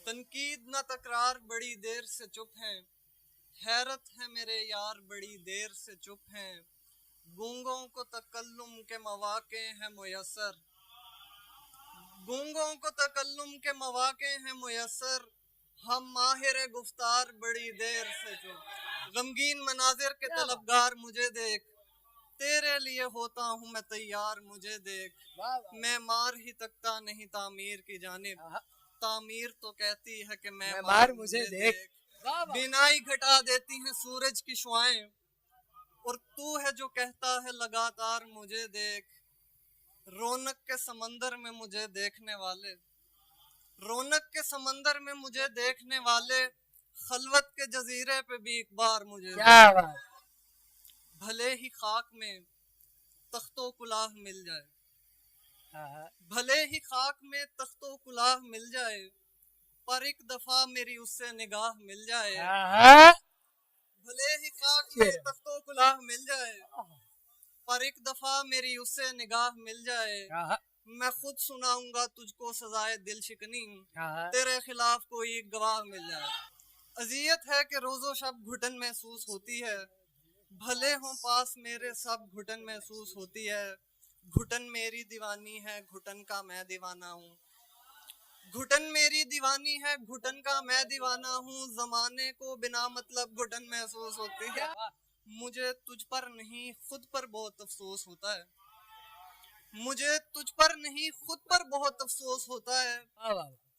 تنقید نہ تکرار بڑی دیر سے چپ ہیں، حیرت ہے میرے یار بڑی دیر سے چپ ہیں، گونگوں کو تکلم کے مواقع ہیں میسر، گونگوں کو تکلم کے مواقع ہیں میسر، ہم ماہر گفتار بڑی دیر سے چپ، غمگین مناظر کے طلبگار مجھے دیکھ، تیرے لیے ہوتا ہوں میں تیار مجھے دیکھ، میں مار ہی تکتا نہیں تعمیر کی جانب، تعمیر تو کہتی ہے کہ میں مار مجھے دیکھ، بینائی گھٹا دیتی ہیں سورج کی شعائیں، اور تو ہے جو کہتا ہے لگاتار مجھے دیکھ، رونق کے سمندر میں مجھے دیکھنے والے، رونق کے سمندر میں مجھے دیکھنے والے، خلوت کے جزیرے پہ بھی ایک بار مجھے دیکھ، بھلے ہی خاک میں تخت و کلاه مل جائے، بھلے ہی خاک میں تخت و کلاه مل جائے، پر ایک دفعہ میری اس سے نگاہ مل جائے، بھلے ہی خاک میں تخت و کلاه مل جائے، پر ایک دفعہ میری اس سے نگاہ مل جائے، میں خود سناؤں گا تجھ کو سزائے دل شکنی، تیرے خلاف کوئی ایک گواہ مل جائے، اذیت ہے کہ روز و شب گھٹن محسوس ہوتی ہے، بھلے ہوں پاس میرے سب گھٹن محسوس ہوتی ہے، گھٹن میری دیوانی ہے گھٹن کا میں دیوانہ ہوں، گھٹن میری دیوانی ہے گھٹن کا میں دیوانہ ہوں، زمانے کو بنا مطلب گھٹن محسوس ہوتی ہے، مجھے تجھ پر نہیں خود پر بہت افسوس ہوتا ہے، مجھے تجھ پر نہیں خود پر بہت افسوس ہوتا ہے،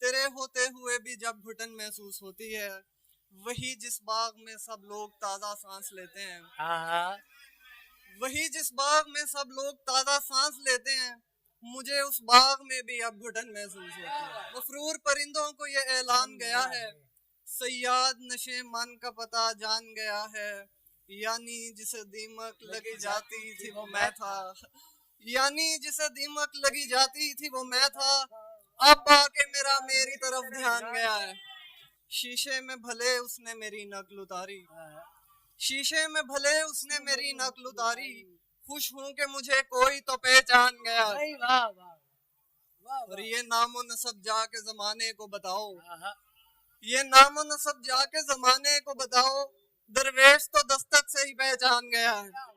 تیرے ہوتے ہوئے بھی جب گھٹن محسوس ہوتی ہے، وہی جس باغ میں سب لوگ تازہ سانس لیتے ہیں، وہی جس باغ میں سب لوگ تازہ سانس لیتے ہیں، مجھے اس باغ میں بھی اب گھٹن محسوس ہوتی ہے، مفرور پرندوں کو یہ اعلان گیا ہے، صیاد نشے من کا پتہ جان گیا ہے، یعنی جسے دیمک لگی جاتی تھی وہ میں تھا، یعنی جسے دیمک لگی جاتی تھی وہ میں تھا، اب آ کے میری طرف دھیان گیا ہے، شیشے میں بھلے اس نے میری نقل اتاری، شیشے میں بھلے اس نے میری نقل اتاری، خوش ہوں کہ مجھے کوئی تو پہچان گیا، اور یہ نام و نسب جا کے زمانے کو بتاؤ، یہ نام و نسب جا کے زمانے کو بتاؤ، درویش تو دستک سے ہی پہچان گیا ہے۔